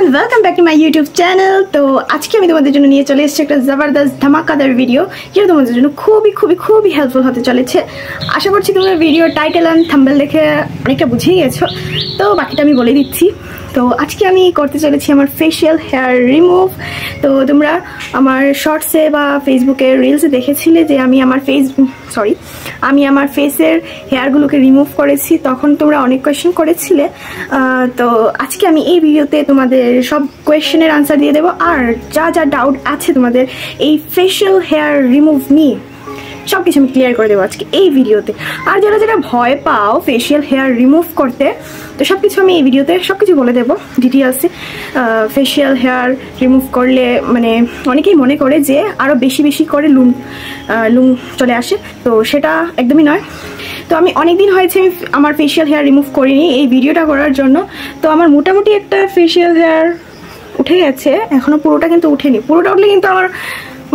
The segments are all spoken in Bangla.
everyone, welcome back to my YouTube channel. তো আজকে আমি তোমাদের জন্য নিয়ে চলে এসেছি একটা জবরদস্ত ধামাকাদার ভিডিও, যেটা তোমাদের জন্য খুবই হেল্পফুল হতে চলেছে। আশা করছি তোমরা ভিডিও টাইটেল এন্ড থাম্বনেল দেখে অনেকটা বুঝেই গেছো, তো বাকিটা আমি বলে দিচ্ছি। তো আজকে আমি করতে চলেছি আমার ফেশিয়াল হেয়ার রিমুভ। তো তোমরা আমার শর্টসে বা ফেসবুকে রিলসে দেখেছিলে যে আমি আমার ফেসের হেয়ারগুলোকে রিমুভ করেছি, তখন তোমরা অনেক কোয়েশ্চেন করেছিলে। তো আজকে আমি এই ভিডিওতে তোমাদের সব কোয়েশ্চেনের আনসার দিয়ে দেবো, আর যা যা ডাউট আছে তোমাদের এই ফেশিয়াল হেয়ার রিমুভ নিয়ে সব কিছু আমি ক্লিয়ার করে দেবো আজকে এই ভিডিওতে। আর যারা ভয় পাও ফেশিয়াল হেয়ার রিমুভ করতে, তো সব কিছু আমি এই ভিডিওতে সব কিছু বলে দেবো ডিটেলসে। ফেশিয়াল হেয়ার রিমুভ করলে মানে অনেকেই মনে করে যে আরও বেশি করে লুম চলে আসে, তো সেটা একদমই নয়। তো আমি অনেকদিন হয়েছে আমি আমার ফেশিয়াল হেয়ার রিমুভ করিনি এই ভিডিওটা করার জন্য। তো আমার মোটামুটি একটা ফেশিয়াল হেয়ার উঠে গেছে, এখনও পুরোটা কিন্তু উঠেনি। পুরোটা উঠলে কিন্তু আমার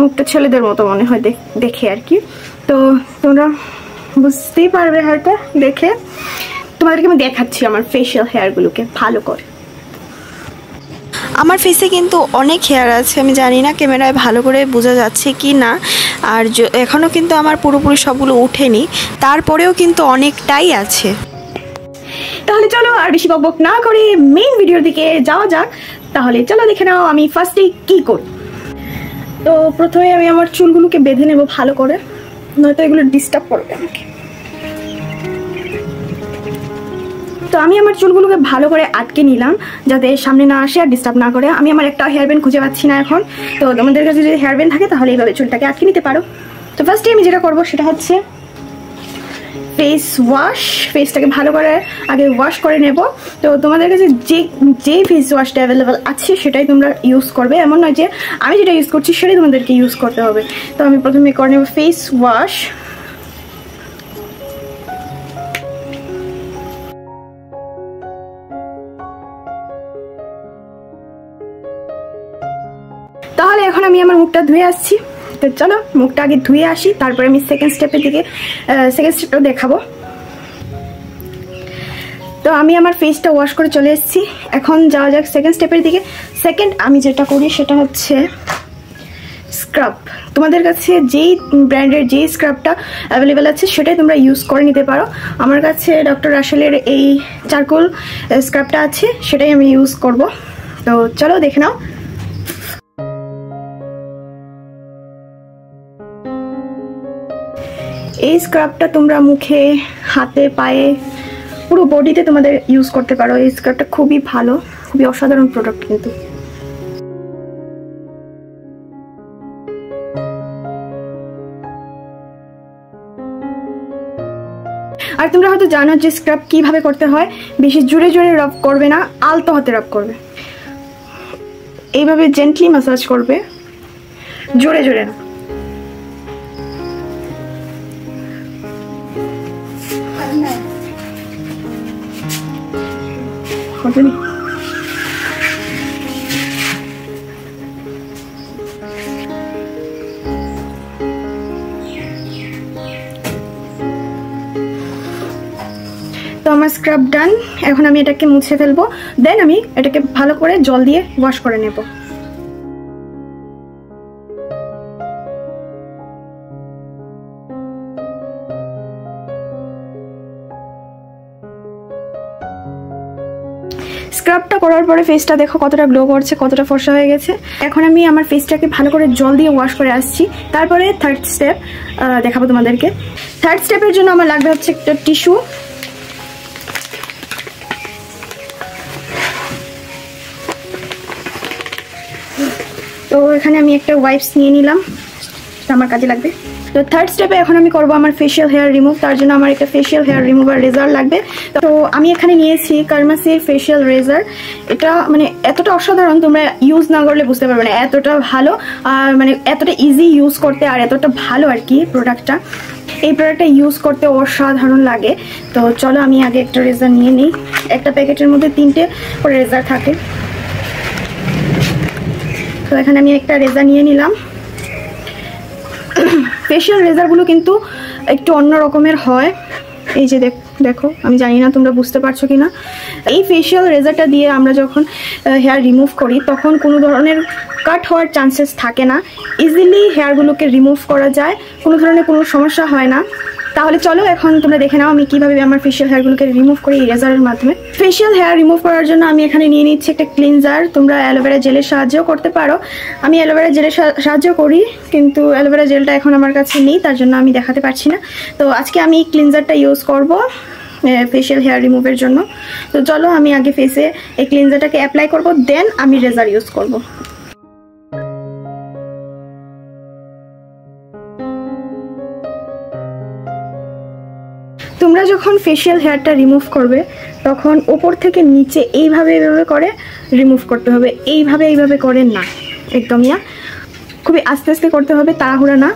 মুখটা ছেলেদের মতো মনে হয় দেখে আর কি। তো তোমরা বুঝতেই পারবে হয়তো দেখে। তোমাদেরকে আমি দেখাচ্ছি আমার ফেশিয়াল হেয়ারগুলোকে ভালো করে। আমার ফেসে কিন্তু অনেক হেয়ার আছে, আমি জানি না ক্যামেরায় ভালো করে বোঝা যাচ্ছে কি না। আর এখনও কিন্তু আমার পুরোপুরি সবগুলো উঠেনি, তারপরেও কিন্তু অনেকটাই আছে। তাহলে চলো আর বেশি বকবক না করে মেইন ভিডিওর দিকে যাওয়া যাক। তাহলে চলো দেখে নাও আমি ফার্স্টেই কি করি। তো প্রথমে আমি আমার চুলগুলোকে বেঁধে নেব ভালো করে, নয়তো এগুলো ডিস্টার্ব করবে আমাকে। তো আমি আমার চুলগুলোকে ভালো করে আটকে নিলাম যাতে সামনে না আসে আর ডিস্টার্ব না করে। আমি আমার একটা হেয়ার ব্যান্ড খুঁজে পাচ্ছি না এখন, তো তোমাদের কাছে যদি হেয়ার ব্যান্ড থাকে তাহলে এইভাবে চুলটাকে আটকে নিতে পারো। তো ফার্স্টে আমি যেটা করবো সেটা হচ্ছে ফেস ওয়াশ। ফেসটাকে ভালো করে আগে ওয়াশ করে নেব। তো তোমাদের কাছে যে ফেস ওয়াশটা অ্যাভেলেবেল আছে সেটাই তোমরা ইউজ করবে, এমন নয় যে আমি যেটা ইউজ করছি সেটাই তোমাদেরকে ইউজ করতে হবে। তো আমি প্রথমে করে নেব ফেস ওয়াশ। তাহলে এখন আমি আমার মুখটা ধুয়ে আসছি। তো চলো মুখটা আগে ধুয়ে আসি, তারপরে আমি সেকেন্ড স্টেপটা দেখাবো। তো আমি আমার ফেসটা ওয়াশ করে চলে এসেছি, এখন যাওয়া যাক সেকেন্ড স্টেপের দিকে। সেকেন্ড আমি যেটা করি সেটা হচ্ছে স্ক্রাব। তোমাদের কাছে যেই ব্র্যান্ডের যেই স্ক্রাবটা অ্যাভেলেবেল আছে সেটাই তোমরা ইউজ করে নিতে পারো। আমার কাছে ডক্টর রাসেলের এই চারকোল স্ক্রাবটা আছে, সেটাই আমি ইউজ করব। তো চলো দেখে নাও। এই স্ক্রাবটা তোমরা মুখে, হাতে, পায়ে, পুরো বডিতে তোমাদের ইউজ করতে পারো। এই স্ক্রাবটা খুবই ভালো, খুবই অসাধারণ প্রোডাক্ট কিন্তু। আর তোমরা হয়তো জানো যে স্ক্রাব কিভাবে করতে হয়। বেশি জোরে রাব করবে না, আলতো হাতে রাব করবে। এইভাবে জেন্টলি ম্যাসাজ করবে, জোরে না। তো আমার স্ক্রাব ডান, এখন আমি এটাকে মুছে ফেলবো। দেন আমি এটাকে ভালো করে জল দিয়ে ওয়াশ করে নেব। স্ক্রাবটা করার পরে ফেসটা দেখো কতটা গ্লো করছে, কতটা ফর্সা হয়ে গেছে। এখন আমি আমার ফেসটাকে ভালো করে জল দিয়ে ওয়াশ করে আসছি। তারপরে থার্ড স্টেপ দেখাবো তোমাদেরকে। থার্ড স্টেপের জন্য আমার লাগবে হচ্ছে একটা টিস্যু। তো এখানে আমি একটা ওয়াইপস নিয়ে নিলাম, আমার কাজে লাগবে। তো থার্ড স্টেপে এখন আমি করবো আমার ফেশিয়াল হেয়ার রিমুভ। তার জন্য আমার একটা ফেশিয়াল হেয়ার রিমুভার রেজার লাগবে। তো আমি এখানে নিয়েছি কার্মাসির ফেশিয়াল রেজার। এটা মানে এতটা অসাধারণ, তোমরা ইউজ না করলে বুঝতে পারবে না এতটা ভালো, আর মানে এতটা ইজি ইউজ করতে, আর এতটা ভালো আর কি প্রোডাক্টটা। এই প্রোডাক্টটা ইউজ করতে অসাধারণ লাগে। তো চলো আমি আগে একটা রেজার নিয়ে নিই। একটা প্যাকেটের মধ্যে 3টে করে রেজার থাকে। তো এখানে আমি একটা রেজার নিয়ে নিলাম। ফেশিয়াল রেজারগুলো কিন্তু একটু অন্য রকমের হয়, এই যে দেখো, আমি জানি না তোমরা বুঝতে পারছো কি না। এই ফেশিয়াল রেজারটা দিয়ে আমরা যখন হেয়ার রিমুভ করি তখন কোনো ধরনের কাট হওয়ার চান্সেস থাকে না, ইজিলি হেয়ারগুলোকে রিমুভ করা যায়, কোনো ধরনের কোনো সমস্যা হয় না। তাহলে চলো এখন তোমরা দেখে নাও আমি কিভাবে আমার ফেশিয়াল হেয়ারগুলোকে রিমুভ করি এই রেজারের মাধ্যমে। ফেশিয়াল হেয়ার রিমুভ করার জন্য আমি এখানে নিয়ে নিচ্ছি একটা ক্লিনজার। তোমরা অ্যালোভেরা জেলের সাহায্যেও করতে পারো। আমি অ্যালোভেরা জেলের সাহায্য করি, কিন্তু অ্যালোভেরা জেলটা এখন আমার কাছে নেই, তার জন্য আমি দেখাতে পারছি না। তো আজকে আমি ক্লিনজারটা ইউজ করব ফেশিয়াল হেয়ার রিমুভের জন্য। তো চলো আমি আগে ফেসে এই ক্লিনজারটাকে অ্যাপ্লাই করব, দেন আমি রেজার ইউজ করব। তোমরা যখন ফেশিয়াল হেয়ারটা রিমুভ করবে তখন উপর থেকে নিচে এইভাবে করে রিমুভ করতে হবে, এইভাবে করে না, একদমই না, খুবই আস্তে আস্তে করতে হবে, তাড়াহুড়া না।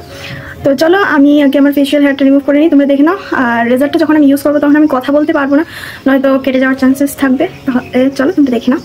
তো চলো আমি আগে আমার ফেশিয়াল হেয়ারটা রিমুভ করে নিই, তোমরা দেখে নাও। আর রেজারটা যখন আমি ইউজ করবো তখন আমি কথা বলতে পারবো না, নয়তো কেটে যাওয়ার চান্সেস থাকবে। চলো তোমরা দেখে নাও।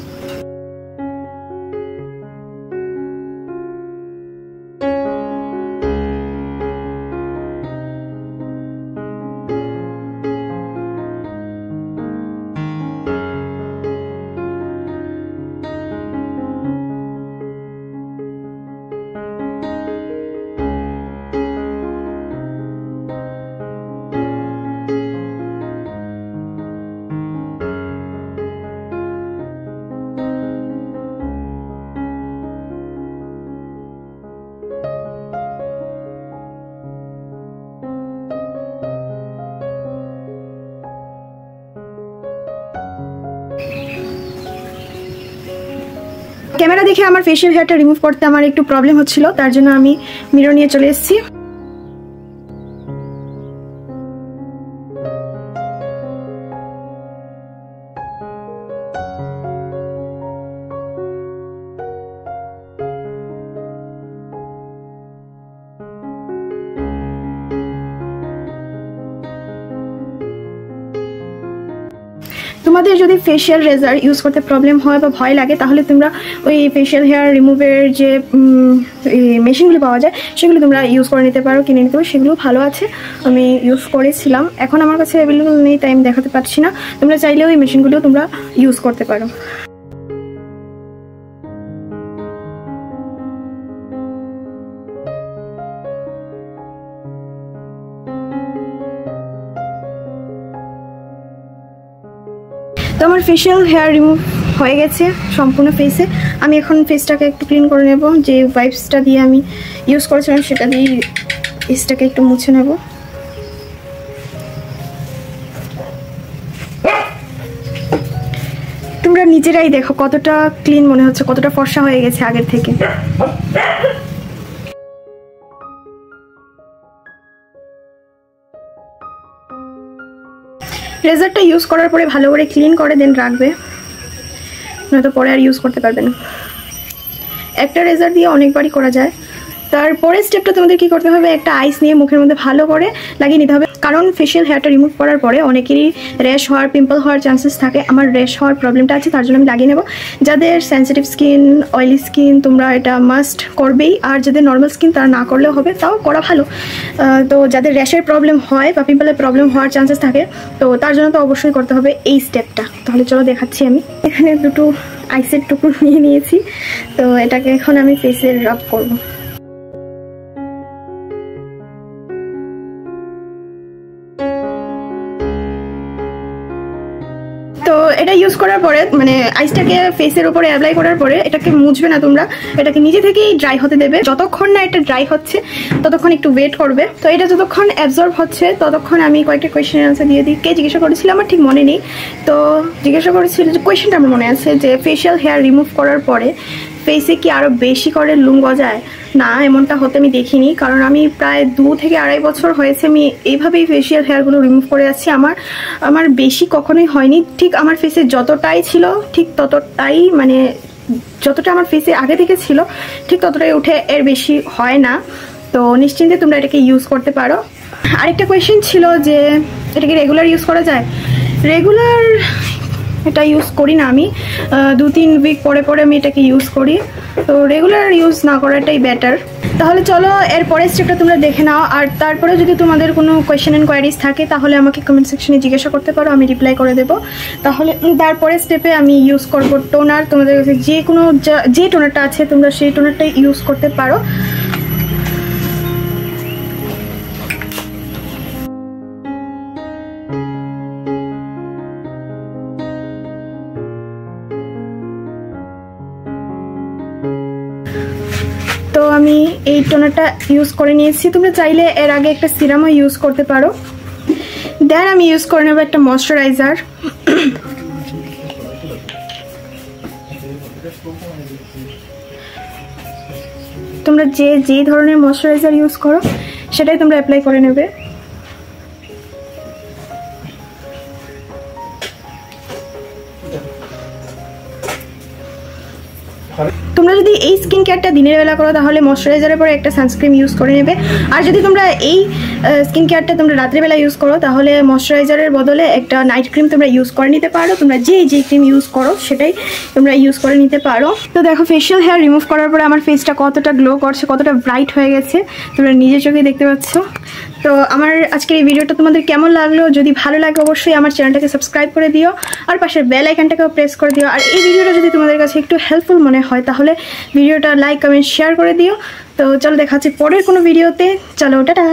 ক্যামেরা দেখে আমার ফেশিয়াল হেয়ারটা রিমুভ করতে আমার একটু প্রবলেম হচ্ছিল, তার জন্য আমি মিরর নিয়ে চলে এসেছি। তোমাদের যদি ফেশিয়াল রেজার ইউজ করতে প্রবলেম হয় বা ভয় লাগে তাহলে তোমরা ওই ফেশিয়াল হেয়ার রিমুভের যে মেশিনগুলো পাওয়া যায় সেগুলো তোমরা ইউজ করে নিতে পারো, কিনে নিতে পারো, সেগুলো ভালো আছে, আমি ইউজ করেছিলাম। এখন আমার কাছে অ্যাভেলেবল নেই তাই আমি দেখাতে পারছি না, তোমরা চাইলেও ওই মেশিনগুলো তোমরা ইউজ করতে পারো। তো আমার ফেশিয়াল হেয়ার রিমুভ হয়ে গেছে সম্পূর্ণ ফেসে। আমি এখন ফেসটাকে একটু ক্লিন করে নেব, যে ওয়াইপসটা দিয়ে আমি ইউজ করেছিলাম সেটা দিয়ে ফেসটাকে একটু মুছে নেব। তোমরা নিজেরাই দেখো কতটা ক্লিন মনে হচ্ছে, কতটা ফর্সা হয়ে গেছে আগের থেকে। রেজারটা ইউজ করার পরে ভালো করে ক্লিন করে দেন রাখবে, নয়তো পরে আর ইউজ করতে পারবে না। একটা রেজার দিয়ে অনেকবারই করা যায়। তারপরে স্টেপটা তোমাদের কি করতে হবে, একটা আইস নিয়ে মুখের মধ্যে ভালো করে লাগিয়ে নিতে হবে, কারণ ফেশিয়াল হেয়ারটা রিমুভ করার পরে অনেকেরই র্যাশ হওয়ার, পিম্পল হওয়ার চান্সেস থাকে। আমার র্যাশ হওয়ার প্রবলেমটা আছে, তার জন্য আমি লাগিয়ে নেব। যাদের সেন্সিটিভ স্কিন, অয়েলি স্কিন, তোমরা এটা মাস্ট করবেই। আর যাদের নর্মাল স্কিন তারা না করলেও হবে, তাও করা ভালো। তো যাদের র্যাশের প্রবলেম হয় বা পিম্পলের প্রবলেম হওয়ার চান্সেস থাকে, তো তার জন্য তো অবশ্যই করতে হবে এই স্টেপটা। তাহলে চলো দেখাচ্ছি। আমি এখানে দুটো আইসের টুকরো নিয়ে নিয়েছি, তো এটাকে এখন আমি ফেসে রাব করবো। তো এটা ইউজ করার পরে মানে আইসটাকে ফেসের উপরে অ্যাপ্লাই করার পরে এটাকে মুছবে না তোমরা, এটাকে নিজে থেকেই ড্রাই হতে দেবে। যতক্ষণ না এটা ড্রাই হচ্ছে ততক্ষণ একটু ওয়েট করবে। তো এটা যতক্ষণ অ্যাবজর্ব হচ্ছে ততক্ষণ আমি কয়েকটা কোয়েশ্চেনের আনসার দিয়ে দিই। কে জিজ্ঞাসা করেছিল আমার ঠিক মনে নেই, তো জিজ্ঞাসা করেছিল যে কোয়েশ্চেনটা আমার মনে আছে যে ফেশিয়াল হেয়ার রিমুভ করার পরে ফেসে কি আরও বেশি করে লুম গজায়? না, এমনটা হতে আমি দেখিনি, কারণ আমি প্রায় 2 থেকে আড়াই বছর হয়েছে আমি এইভাবেই ফেশিয়াল হেয়ারগুলো রিমুভ করে যাচ্ছি। আমার বেশি কখনোই হয়নি। ঠিক আমার ফেসে যতটাই ছিল ঠিক ততটাই, মানে যতটা আমার ফেসে আগে থেকে ছিল ঠিক ততটাই উঠে, এর বেশি হয় না। তো নিশ্চিন্তে তোমরা এটাকে ইউজ করতে পারো। আরেকটা কোয়েশ্চেন ছিল যে এটা কি রেগুলার ইউজ করা যায়? রেগুলার এটা ইউজ করি না আমি, 2-3 উইক পরে পরে আমি এটাকে ইউজ করি, তো রেগুলার ইউজ না করাটাই বেটার। তাহলে চলো এর পরের স্টেপটা তোমরা দেখে নাও, আর তারপরে যদি তোমাদের কোনো কোয়েশ্চেন অ্যান্ড কোয়ারিজ থাকে তাহলে আমাকে কমেন্ট সেকশনে জিজ্ঞাসা করতে পারো, আমি রিপ্লাই করে দেবো। তাহলে তারপরের স্টেপে আমি ইউজ করব টোনার। তোমাদের কাছে যে কোনো যে টোনারটা আছে তোমরা সেই টোনারটাই ইউজ করতে পারো। তো আমি এই টোনারটা ইউজ করে নিয়েছি, তোমরা চাইলে এর আগে একটা সিরামও ইউজ করতে পারো। দেন আমি ইউজ করে নেব একটা ময়শ্চারাইজার। তোমরা যে ধরনের ময়শ্চারাইজার ইউজ করো সেটাই তোমরা অ্যাপ্লাই করে নেবে। তোমরা যদি এই স্কিন কেয়ারটা দিনের বেলা করো তাহলে ময়শ্চারাইজারের পরে একটা সানস্ক্রিন ইউজ করে নেবে, আর যদি তোমরা এই স্কিন কেয়ারটা তোমরা রাত্রেবেলা ইউজ করো তাহলে ময়শ্চারাইজারের বদলে একটা নাইট ক্রিম তোমরা ইউজ করে নিতে পারো। তোমরা যে ক্রিম ইউজ করো সেটাই তোমরা ইউজ করে নিতে পারো। তো দেখো ফেশিয়াল হেয়ার রিমুভ করার পরে আমার ফেসটা কতটা গ্লো করছে, কতটা ব্রাইট হয়ে গেছে তোমরা নিজের চোখে দেখতে পাচ্ছ। তো আমার আজকের এই ভিডিওটা তোমাদের কেমন লাগলো, যদি ভালো লাগে অবশ্যই আমার চ্যানেলটাকে সাবস্ক্রাইব করে দিও আর পাশের বেল আইকনটাকেও প্রেস করে দিও। আর এই ভিডিওটা যদি তোমাদের কাছে একটু হেল্পফুল মনে হয় তাহলে ভিডিওটা লাইক কমেন্ট শেয়ার করে দিও। তো চলো দেখা হচ্ছে পরের কোনো ভিডিওতে, চলো টাটা।